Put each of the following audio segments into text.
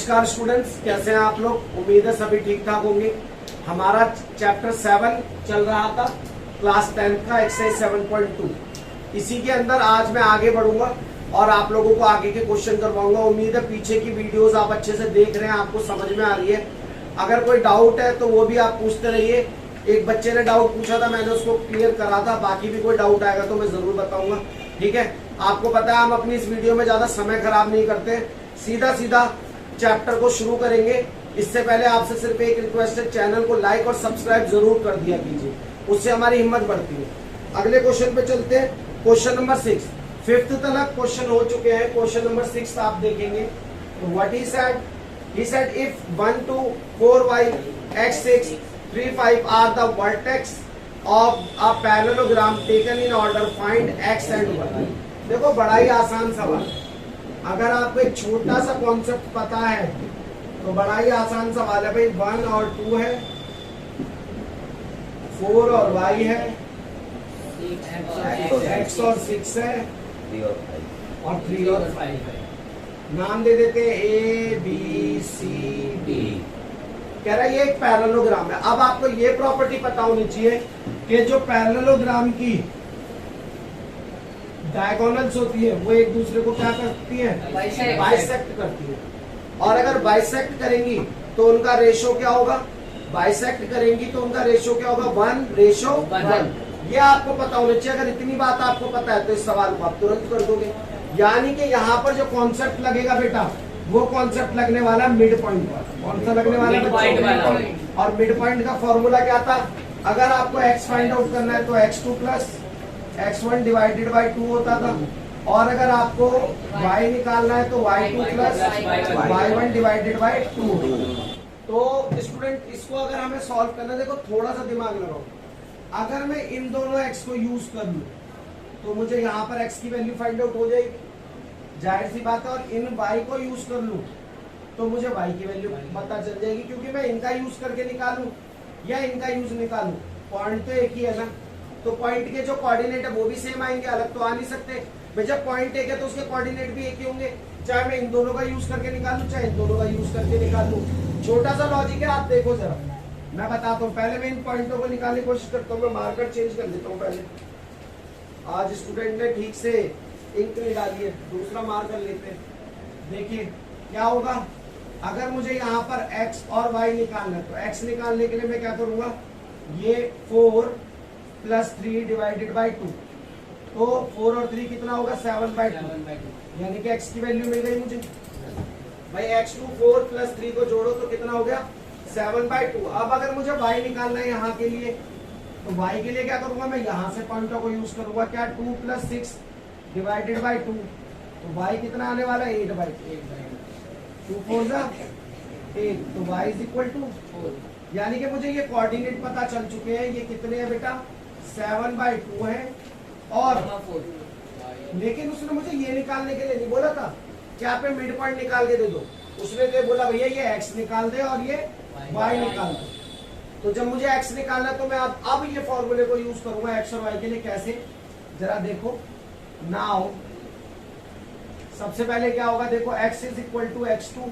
नमस्कार स्टूडेंट्स, कैसे हैं आप लोग। उम्मीद है सभी ठीक ठाक होंगे। हमारा चैप्टर 7 चल रहा था, क्लास 10 का एक्सरसाइज 7.2। इसी के अंदर आज मैं आगे बढ़ूंगा और आप लोगों को आगे के क्वेश्चन करवाऊंगा। उम्मीद है पीछे की वीडियोस आप अच्छे से देख रहे हैं, आपको समझ में आ रही है। अगर कोई डाउट है तो वो भी आप पूछते रहिए। एक बच्चे ने डाउट पूछा था, मैंने उसको क्लियर करा था। बाकी भी कोई डाउट आएगा तो मैं जरूर बताऊंगा, ठीक है। आपको पता है हम अपनी इस वीडियो में ज्यादा समय खराब नहीं करते, सीधा सीधा चैप्टर को शुरू करेंगे। इससे पहले आपसे सिर्फ एक रिक्वेस्ट है, चैनल को लाइक और सब्सक्राइब जरूर कर दिया कीजिए, उससे हमारी हिम्मत बढ़ती है। अगले क्वेश्चन पे चलते हैं, क्वेश्चन नंबर 6। 5th तक क्वेश्चन हो चुके हैं। क्वेश्चन नंबर 6 आप देखेंगे तो what he said if 1 2 4 y x 6 3 5 are the vertex of a parallelogram taken in order, find x and y। देखो बड़ा ही आसान सवाल। अगर आपको एक छोटा सा कॉन्सेप्ट पता है तो बड़ा ही आसान सवाल है भाई। 1 और 2 है, 4 और y है, x और 6 है, और 3 और 5 है। नाम दे देते हैं A B C D। कह रहा है ये एक पैरेललोग्राम है। अब आपको ये प्रॉपर्टी पता होनी चाहिए कि जो पैरेललोग्राम की डायगोनल्स होती है वो एक दूसरे को क्या करती है, बाइसेक्ट करती है। और अगर बाइसेक्ट करेंगी तो उनका रेशो क्या होगा, बाइसेक्ट करेंगी तो उनका रेशो क्या होगा, 1:1। ये आपको पता होना चाहिए। अगर इतनी बात आपको पता है तो इस सवाल को आप तुरंत कर दोगे। यानी कि यहाँ पर जो कॉन्सेप्ट लगेगा बेटा, वो कॉन्सेप्ट लगने वाला मिड पॉइंट पर। कौन सा लगने वाला, मिड पॉइंट। और मिड पॉइंट का फॉर्मूला क्या था, अगर आपको x फाइंड आउट करना है तो x2 plus x1 divided by 2 होता था। और अगर आपको y निकालना है तो y2 plus y1 divided by 2। तो स्टूडेंट इसको अगर हमें सॉल्व करना है, देखो थोड़ा सा दिमाग लगाओ। अगर मैं इन दोनों x को यूज कर लूं तो मुझे यहाँ पर x की वैल्यू फाइंड आउट हो जाएगी, जाहिर सी बात है। और इन y को यूज कर लूं तो मुझे y की वैल्यू पता चल जाएगी, क्योंकि मैं इनका यूज करके निकालूं या इनका यूज निकालूं, पॉइंट तो एक ही है ना। तो पॉइंट के जो कोऑर्डिनेट है वो भी सेम आएंगे, अलग तो आ नहीं सकते भाई। जब पॉइंट एक है तो उसके कोऑर्डिनेट भी एक ही होंगे, चाहे मैं इन दोनों का यूज करके निकालूं चाहे इन दोनों का यूज करके निकालूं। छोटा सा लॉजिक है, आप देखो जरा, मैं बताता हूँ। पहले मैं इन पॉइंटों को निकालने की कोशिश करता हूँ। मैं मार्कर चेंज कर देता हूँ पहले। आज स्टूडेंट ने ठीक से इंक नहीं डाली है, दूसरा मार्कर लेते हैं। देखिए क्या होगा, अगर मुझे यहाँ पर x और y निकालना है तो x निकालने के लिए मैं क्या करूंगा, ये 4 प्लस 3 डिवाइडेड बाई 2। तो 4 और 3 कितना होगा, 7/2। यानी कि x की वैल्यू मिल गई मुझे भाई। x2 4 प्लस 3 को जोड़ो तो कितना हो गया, 7/2। अब अगर मुझे y निकालना है यहाँ के लिए तो y के लिए क्या करूंगा, मैं यहाँ से पॉइंटों को यूज करूंगा। क्या, 2 प्लस 6 डिवाइडेड बाई 2। तो y कितना आने वाला है, 8/8। 2 4 जा 8, तो y इज इक्वल टू 4। यानी कि मुझे ये कोऑर्डिनेट पता चल चुके हैं। ये कितने हैं बेटा, 7/2 है। और लेकिन उसने मुझे ये निकालने के लिए नहीं बोला था कि आप मिड पॉइंट निकाल के दे दो। उसने तो बोला भैया ये x निकाल दे और ये y निकाल दे। तो जब मुझे x निकालना है तो मैं अब ये फॉर्मूले को यूज करूंगा x और y के लिए। कैसे, जरा देखो। नाउ सबसे पहले क्या होगा, देखो x is equal to x2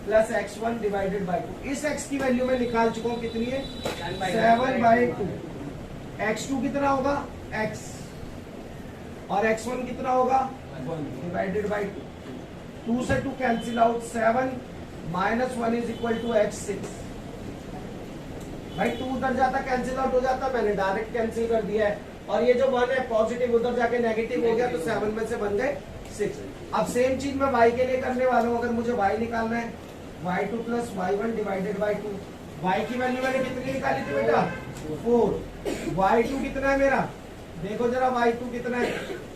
plus x1 divided by 2। इस x की वैल्यू में निकाल चुका हूँ, कितनी है, 7/2। x2 कितना होगा, x, और x1 कितना होगा, 1 डिवाइडेड बाई 2। 2 से 2 cancel out, 7 minus 1 is equal to x6। भाई 2 उधर जाता कैंसिल आउट हो जाता, मैंने डायरेक्ट कैंसिल कर दिया है। और ये जो 1 है पॉजिटिव उधर जाके नेगेटिव हो गया, तो 7 में से बन गए 6। अब सेम चीज मैं y के लिए करने वाला हूँ। अगर मुझे y निकालना है, y2 plus y1 divided by 2। y की वैल्यू मैंने कितनी निकाली थी बेटा, 4। y2 कितना है मेरा, देखो जरा y2 कितना है,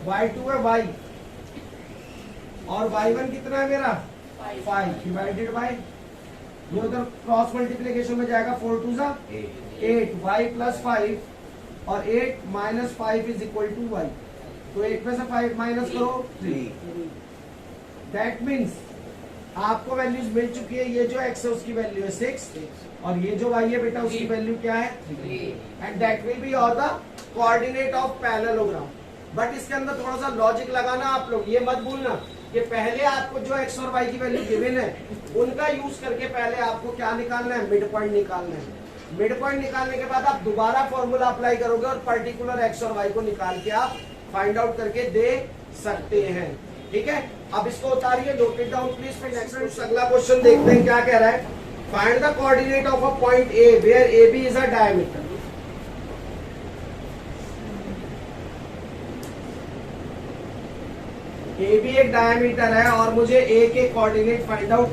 y2 है y, और y1 कितना है मेरा, 5 डिवाइडेड बाई, ये उधर क्रॉस मल्टीप्लीकेशन में जाएगा, 4 2 जा 8, y प्लस 5 और 8 minus 5 is equal to y। तो 8 में से 5 माइनस करो 3। दैट मीन्स आपको वैल्यूज मिल चुकी है। ये जो x है उसकी वैल्यू है 6 और ये जो y है बेटा उसकी वैल्यू क्या है, 3। And that will be all the coordinate of parallelogram. But इसके अंदर थोड़ा सा लॉजिक लगाना आप लोग, ये मत भूलना कि पहले आपको जो एक्स और वाई की वैल्यू गिवन है उनका यूज करके पहले आपको क्या निकालना है, मिड पॉइंट निकालना है। मिड पॉइंट निकालने के बाद आप दोबारा फॉर्मूला अप्लाई करोगे और पर्टिकुलर एक्स और वाई को निकाल के आप फाइंड आउट करके दे सकते हैं। ठीक है, अब इसको उतारिए, नोट इट डाउन प्लीज। फिर नेक्स्ट अगला क्वेश्चन देखते हैं क्या कह रहा है। Find the coordinate of a point A where A B is a diameter. A B एक डायमीटर है और मुझे ए के कोऑर्डिनेट फाइंड आउट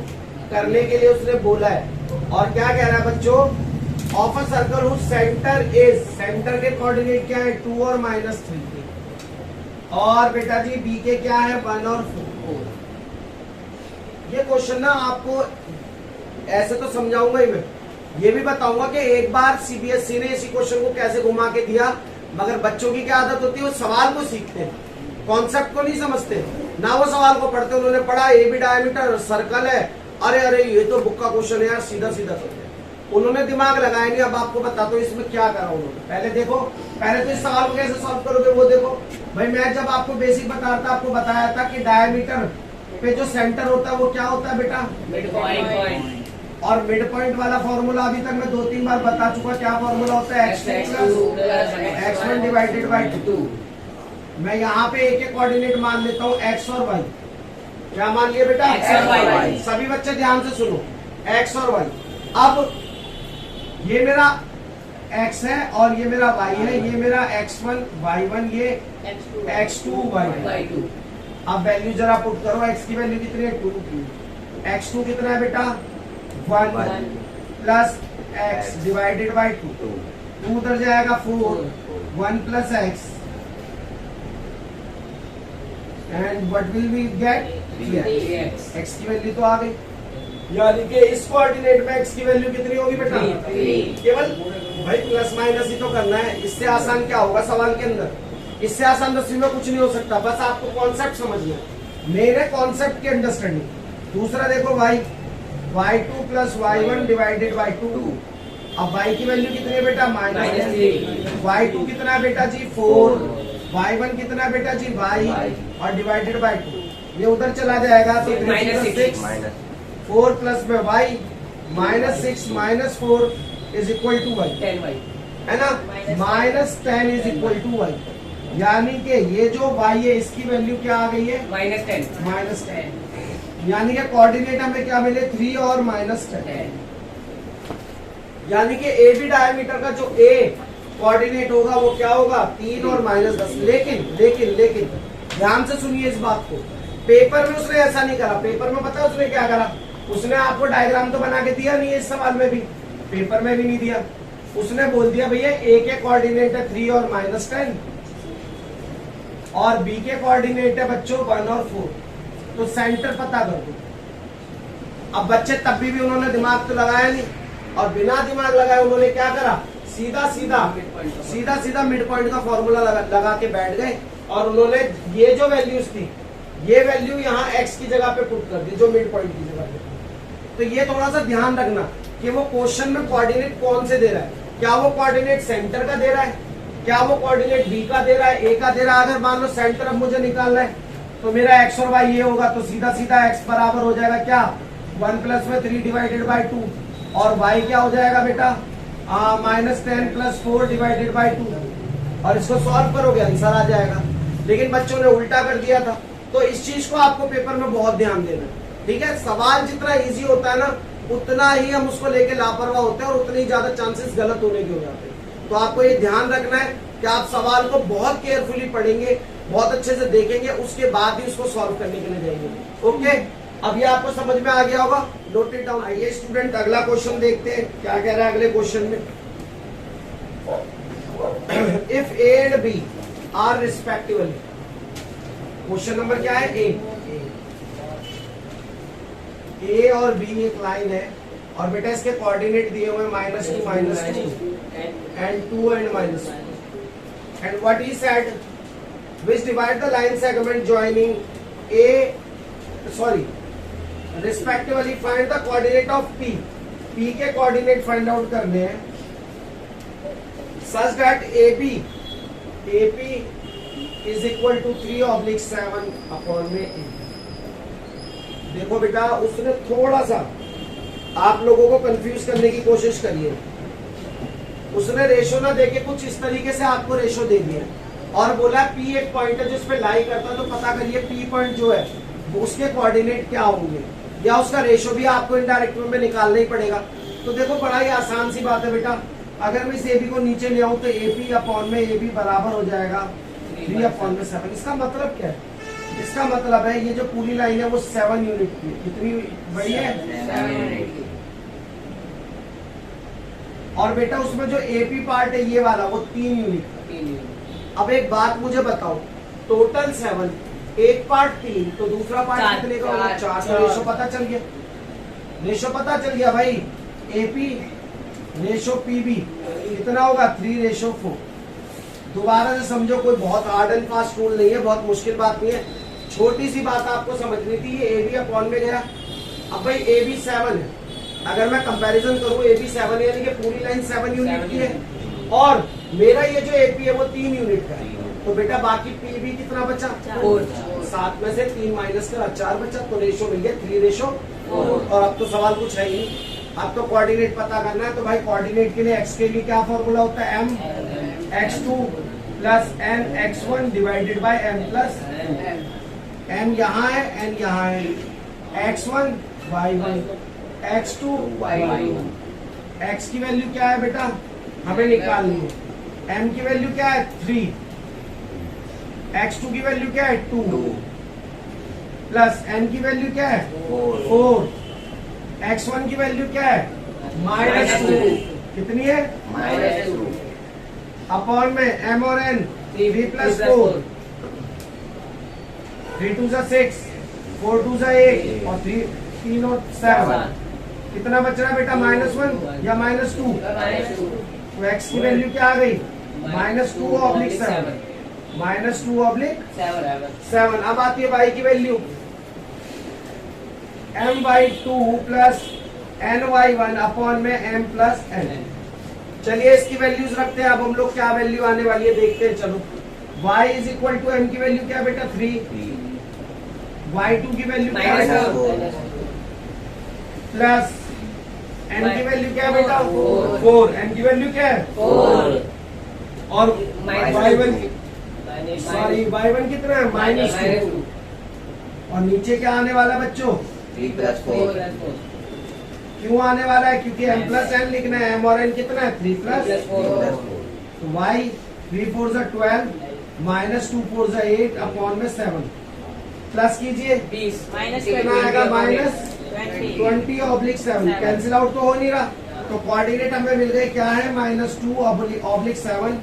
करने के लिए उसने बोला है। और क्या कह रहा है बच्चों, of a circle whose centre is, centre के कोऑर्डिनेट क्या है 2 और -3, और बेटा जी बी के क्या है 1 और 4। ये क्वेश्चन ना आपको ऐसे तो समझाऊंगा ही मैं, ये भी बताऊंगा कि एक बार सीबीएसई ने इसी क्वेश्चन को कैसे घुमा के दिया, मगर बच्चों की क्या आदत होती है, वो सवाल को सीखते हैं, कॉन्सेप्ट को नहीं समझते ना, वो सवाल को पढ़ते। उन्होंने पढ़ा ए बी डायमीटर सर्कल है, अरे अरे ये तो बुक का क्वेश्चन है यार, सीधा सीधा करते। उन्होंने दिमाग लगाया नहीं। अब आपको बताता हूँ इसमें क्या करा उन्होंने। पहले देखो, पहले तो इस सवाल को कैसे सॉल्व करोगे वो देखो भाई। मैं जब आपको बेसिक बता था, आपको बताया था कि डायमीटर पे जो सेंटर होता है वो क्या होता है बेटा, मिड पॉइंट। और मिड पॉइंट वाला फॉर्मूला अभी तक मैं 2-3 बार बता चुका। क्या फॉर्मूला होता है, x1 डिवाइडेड बाई 2। मैं यहाँ पे एक कोऑर्डिनेट मान लेता हूँ एक्स और वाई। क्या मान लिया बेटा, X और Y। सभी बच्चे ध्यान से सुनो, एक्स और वाई। अब ये मेरा x है और ये मेरा y है, ये मेरा x1 y1, ये x2 y2। अब वैल्यू जरा पुट करो, x की वैल्यू कितनी है 2, x2 कितना है बेटा 1 प्लस x डिवाइडेड बाई 2 उधर जाएगा 4, 1 plus x and what will we get 3x। x की वैल्यू तो आ गई, यानी कि इस कोऑर्डिनेट में x की वैल्यू कितनी होगी बेटा 3। केवल भाई प्लस माइनस ही तो करना है, इससे आसान क्या होगा सवाल के अंदर, इससे आसान रस्सी में कुछ नहीं हो सकता। बस आपको कॉन्सेप्ट समझना है, मेरे कॉन्सेप्ट की अंडरस्टैंडिंग। दूसरा देखो y2 plus y1 divided by 2। अब y की वैल्यू कितनी है बेटा -3, y2 कितना है बेटा जी 4, y1 कितना है बेटा जी y और डिवाइडेड बाई 2। ये उधर चला जाएगा तो -6, 4 प्लस में y -6 -4 is equal to y, 10y है ना, -10 इज इक्वल टू y। यानी कि ये जो y है इसकी वैल्यू क्या आ गई है -10, यानी कि कोऑर्डिनेट हमें क्या मिले 3 और -10। यानी कि ए बी डायमीटर का जो ए कोऑर्डिनेट होगा वो क्या होगा 3 और -10। लेकिन ध्यान से सुनिए इस बात को, पेपर में उसने ऐसा नहीं करा। पेपर में पता है उसने क्या करा, उसने आपको डायग्राम तो बना के दिया नहीं है, इस सवाल में भी, पेपर में भी नहीं दिया। उसने बोल दिया भैया ए के कोऑर्डिनेट है 3 और -10 और बी के कोऑर्डिनेट है बच्चों 1 और 4, तो सेंटर पता कर दो। अब बच्चे तब भी उन्होंने दिमाग तो लगाया नहीं, और बिना दिमाग लगाए उन्होंने क्या करा, सीधा सीधा मिड पॉइंट का फॉर्मूला लगा के बैठ गए, और उन्होंने ये जो वैल्यूज थी ये वैल्यू यहाँ x की जगह पे पुट कर दी, जो मिड पॉइंट की जगह पे। तो ये थोड़ा सा ध्यान रखना कि वो क्वेश्चन में कोऑर्डिनेट कौन से दे रहा है, क्या वो कोऑर्डिनेट सेंटर का दे रहा है, क्या वो कोऑर्डिनेट बी का दे रहा है, ए का दे रहा है। अगर मान लो सेंटर अब मुझे निकालना है तो मेरा x और y ये होगा, तो सीधा x बराबर हो जाएगा क्या 1 प्लस में 3 डिवाइडेड बाई 2, और y क्या हो जाएगा बेटा -10 प्लस 4 डिवाइडेड बाई 2, और इसको सॉल्व करोगे आंसर आ जाएगा। लेकिन बच्चों ने उल्टा कर दिया था। तो इस चीज को आपको पेपर में बहुत ध्यान देना है, ठीक है। सवाल जितना इजी होता है ना उतना ही हम उसको लेके लापरवाह होते हैं, और उतने ही ज्यादा चांसेस गलत होने के हो जाते हैं। तो आपको ये ध्यान रखना है कि आप सवाल को बहुत केयरफुली पढ़ेंगे, बहुत अच्छे से देखेंगे, उसके बाद ही उसको सॉल्व करने के लिए जाएंगे। ओके, अब ये आपको समझ में आ गया होगा, नोट इट डाउन। आइए स्टूडेंट अगला क्वेश्चन देखते हैं क्या कह रहा है अगले क्वेश्चन में। If A and B are respectively, question number क्या है ए और बी एक लाइन है, और बेटा इसके कोऑर्डिनेट दिए हुए -2 -2 and 2 and -2, and what he said, which divide the line segment joining respectively find the coordinate of P के कोऑर्डिनेट फाइंड आउट करने हैं, such that AP is equal to 3/7 upon में A। देखो बेटा, उसने थोड़ा सा आप लोगों को कंफ्यूज करने की कोशिश करी है। उसने रेशो ना देके कुछ इस तरीके से आपको रेशो दे दिया और बोला पी एक पॉइंट है जिस पे लाई करता है, तो पता करिए पी पॉइंट जो है उसके कोऑर्डिनेट क्या होंगे, या उसका रेशो भी आपको इनडायरेक्ट में निकालना ही पड़ेगा। तो देखो बड़ा ही आसान सी बात है बेटा, अगर मैं इस ए बी को नीचे ले आऊं तो ए पी अपॉन में ए बी बराबर हो जाएगा 3/7। इसका मतलब क्या है? इसका मतलब है ये जो पूरी लाइन है वो 7 यूनिट की है। कितनी बड़ी है? और बेटा उसमें जो एपी पार्ट है ये वाला वो 3 यूनिट का। अब एक बात मुझे बताओ, टोटल 7, एक पार्ट 3 तो दूसरा पार्ट कितने का होगा? 4। तो रेशो पता चल गया, रेशो पता चल गया भाई। एपी रेशो पीबी कितना होगा? 3/4। दोबारा से समझो, कोई बहुत हार्ड एंड फास्ट रूल नहीं है, बहुत मुश्किल बात नहीं है, छोटी सी बात आपको समझनी थी। ये ए बी अपॉन में गया। अब भाई ए बी 7 है, अगर मैं कंपैरिजन करूं ए बी 7 यानी कि पूरी लाइन 7 यूनिट की है और मेरा ये जो एपी है वो 3 यूनिट का है, तो बेटा बाकी पी बी कितना बचा? 4। 7 में से 3 माइनस करा 4 बचा, तो रेशो मिल गया 3/4। और अब तो सवाल कुछ है ही नहीं, अब तो कोऑर्डिनेट पता करना है। तो भाई कोऑर्डिनेट के लिए एक्स के लिए क्या फॉर्मूला होता है? M x2 plus N x1 divided by M plus M. यहाँ है एन यहाँ है, x1 y1 x2 y2। x की वैल्यू क्या है बेटा? हमें निकालनी है। m की वैल्यू क्या है? 3। x2 की वैल्यू क्या है? 2 प्लस n की वैल्यू क्या है? 4। x1 की वैल्यू क्या है? -2। कितनी है? -2 अपॉन में m और n 3 प्लस 4, 3 2 6, 4 2 8 और 3 और 7। कितना बच रहा है बेटा? -1 या -2? तो x की वैल्यू क्या आ गई? -2/7। -2/7। अब आती है y की value m/2 plus n/1 upon में m प्लस n। चलिए इसकी वैल्यूज रखते हैं। अब हम लोग क्या वैल्यू आने वाली है देखते हैं। चलो y is equal to m की वैल्यू क्या है बेटा? 3। y2 की वैल्यू क्या है? प्लस n की वैल्यू क्या है बेटा? 4। n की वैल्यू क्या है? 4। और y1 कितना है? -2। और नीचे क्या आने वाला है बच्चों? 3 + 4 क्यों आने वाला है? क्योंकि m प्लस n लिखना है। m और n कितना है? 3 + 4। तो y 3 4 12 -2 4 8 अपॉन में 7 प्लस कीजिए 20 कितना आएगा? -20/7। कैंसिल आउट तो हो नहीं रहा, तो कोऑर्डिनेट हमें मिल गए क्या है? -2/7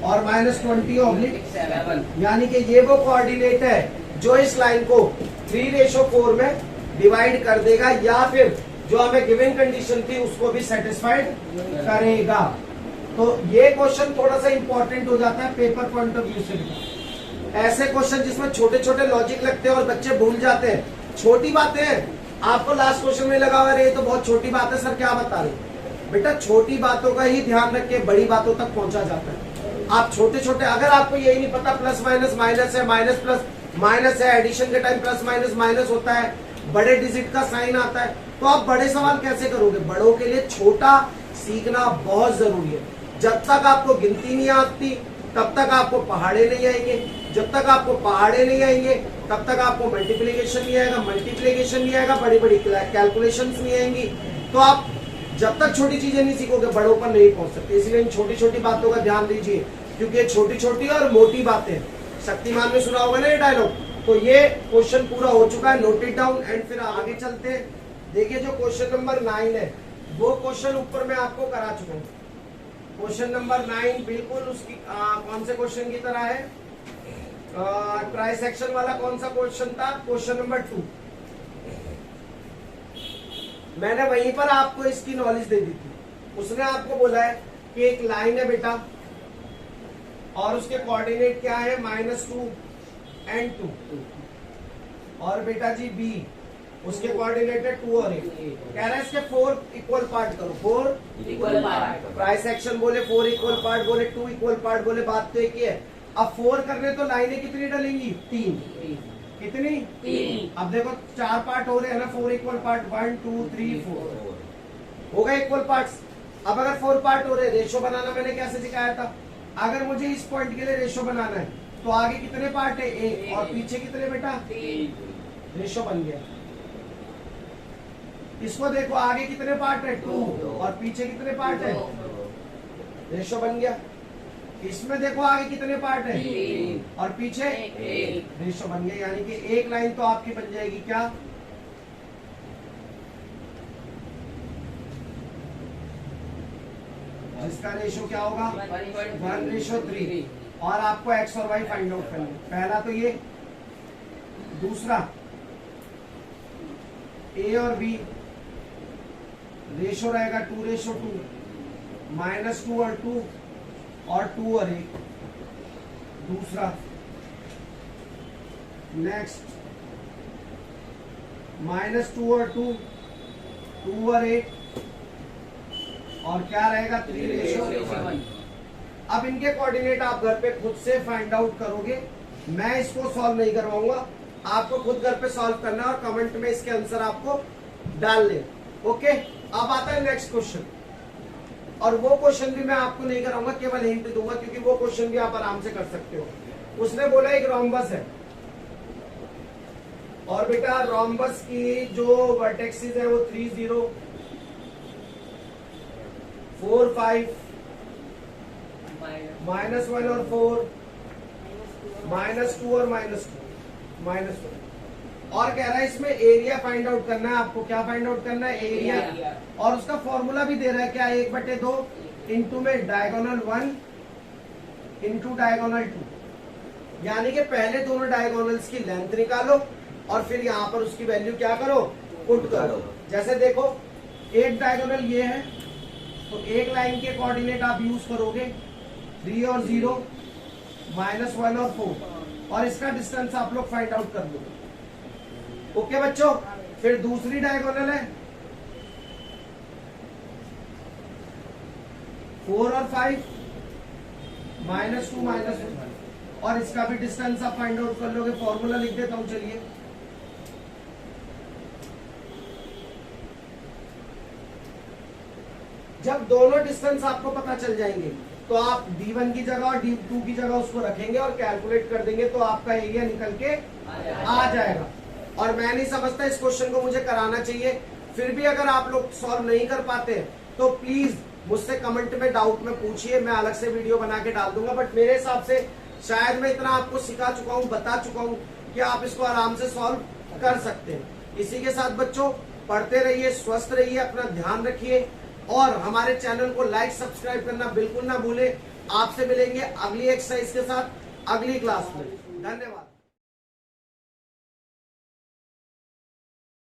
और -20/7। यानी कि ये वो कोऑर्डिनेट है जो इस लाइन को 3/4 में डिवाइड कर देगा, या फिर जो हमें गिवन कंडीशन थी उसको भी सेटिस्फाइड करेगा। तो ये क्वेश्चन थोड़ा सा इंपॉर्टेंट हो जाता है पेपर पॉइंट ऑफ व्यू से। ऐसे क्वेश्चन जिसमें छोटे छोटे लॉजिक लगते हैं और बच्चे भूल जाते हैं, छोटी बातें हैं। आपको लास्ट क्वेश्चन में लगा हुआ है ये तो बहुत छोटी बात है सर, क्या बता रहे? बेटा छोटी बातों का ही ध्यान रख के बड़ी बातों तक पहुंचा जाता है। आप छोटे छोटे, अगर आपको यही नहीं पता प्लस माइनस माइनस है, माइनस प्लस माइनस है, एडिशन के टाइम प्लस माइनस माइनस होता है, बड़े डिजिट का साइन आता है, तो आप बड़े सवाल कैसे करोगे? बड़ों के लिए छोटा सीखना बहुत जरूरी है। जब तक आपको गिनती नहीं आती तब तक आपको पहाड़े नहीं आएंगे, जब तक आपको पहाड़े नहीं आएंगे तब तक आपको मल्टीप्लिकेशन नहीं आएगा, मल्टीप्लिकेशन नहीं आएगा, बड़ी बड़ी कैलकुलेशन नहीं आएंगी। तो आप जब तक छोटी चीजें नहीं सीखोगे बड़ों पर नहीं पहुंच सकते। इसलिए इन छोटी छोटी बातों का ध्यान दीजिए, क्योंकि छोटी छोटी और मोटी बातें, शक्तिमान में सुना होगा ना ये डायलॉग। तो ये क्वेश्चन पूरा हो चुका है, नोट इट डाउन एंड फिर आगे चलते हैं। देखिए जो क्वेश्चन नंबर 9 है वो क्वेश्चन ऊपर मैं आपको करा चुका हूँ। क्वेश्चन नंबर 9 बिल्कुल उसकी कौन से क्वेश्चन की तरह है? ट्राई सेक्शन वाला कौन सा क्वेश्चन था? Question number 2। मैंने वहीं पर आपको इसकी नॉलेज दे दी थी। उसने आपको बोला है कि एक लाइन है बेटा और उसके कोऑर्डिनेट क्या है? -2 and 2। और बेटा जी बी उसके कोऑर्डिनेट है 2 और 8। कह रहा है इसके 4 इक्वल पार्ट करो। 4 इक्वल पार्ट, ट्राई सेक्शन बोले, 4 इक्वल पार्ट बोले, 2 इक्वल पार्ट बोले, बात तो एक ही है। अब 4 करने तो लाइनें कितनी डलेंगी? 3। कितनी? 3. अब देखो 4 पार्ट हो रहे हैं ना, 4 इक्वल पार्ट, 1 2 3 4 हो गए इक्वल पार्ट्स। अब अगर 4 पार्ट हो रहे, रेशो बनाना मैंने कैसे सिखाया था, अगर मुझे इस पॉइंट के लिए रेशो बनाना है तो आगे कितने पार्ट है? 1 और पीछे कितने बेटा? 3. रेशो बन गया। इसको देखो आगे कितने पार्ट है? 2 और पीछे कितने पार्ट है? रेशो बन गया। इसमें देखो आगे कितने पार्ट है? 3. और पीछे 1. रेशो बन गया, यानी कि एक लाइन तो आपकी बन जाएगी क्या? जिसका रेशो क्या होगा? 1:3। और आपको एक्स और वाई फाइंड आउट करना है। पहला तो ये, दूसरा ए और बी रेशो रहेगा 2:2, -2 और 2 और 2 और 1। दूसरा नेक्स्ट -2 और 2, 2 और 1 और क्या रहेगा? 3:1। अब इनके कोऑर्डिनेट आप घर पे खुद से फाइंड आउट करोगे, मैं इसको सॉल्व नहीं करवाऊंगा, आपको खुद घर पे सॉल्व करना और कमेंट में इसके आंसर आपको डालने। ओके, अब आता है नेक्स्ट क्वेश्चन, और वो क्वेश्चन भी मैं आपको नहीं कराऊंगा, केवल हिंट दूंगा, क्योंकि वो क्वेश्चन भी आप आराम से कर सकते हो। उसने बोला एक रोम्बस है, और बेटा रोम्बस की जो वर्टेक्सिस है वो 3 0 4 5 -1 और 4 -2 और -1 और कह रहा है इसमें एरिया फाइंड आउट करना है आपको। क्या फाइंड आउट करना है? एरिया। और उसका फॉर्मूला भी दे रहा है क्या? 1/2 इंटू में डायगोनल 1 इंटू डायगोनल 2, यानी कि पहले दोनों डायगोनल्स की लेंथ निकालो और फिर यहाँ पर उसकी वैल्यू क्या करो? पुट करो। जैसे देखो एक डायगोनल ये है, तो एक लाइन के कोऑर्डिनेट आप यूज करोगे 3 और 0, -1 और 4, और इसका डिस्टेंस आप लोग फाइंड आउट कर लो। ओके बच्चों, फिर दूसरी डायगोनल है 4 और 5, -2 -1, और इसका भी डिस्टेंस आप फाइंड आउट कर लोगे। फॉर्मूला लिख देता हूं, चलिए। जब दोनों डिस्टेंस आपको पता चल जाएंगे तो आप D1 की जगह और D2 की जगह उसको रखेंगे और कैलकुलेट कर देंगे, तो आपका एरिया निकल के आ जाएगा। और मैं नहीं समझता इस क्वेश्चन को मुझे कराना चाहिए, फिर भी अगर आप लोग सॉल्व नहीं कर पाते तो प्लीज मुझसे कमेंट में डाउट में पूछिए, मैं अलग से वीडियो बना के डाल दूंगा। बट मेरे हिसाब से शायद मैं इतना आपको सिखा चुका हूँ, बता चुका हूँ कि आप इसको आराम से सॉल्व कर सकते हैं। इसी के साथ बच्चों पढ़ते रहिए, स्वस्थ रहिए, अपना ध्यान रखिए, और हमारे चैनल को लाइक सब्सक्राइब करना बिल्कुल ना भूले। आपसे मिलेंगे अगली एक्सरसाइज के साथ अगली क्लास में। धन्यवाद।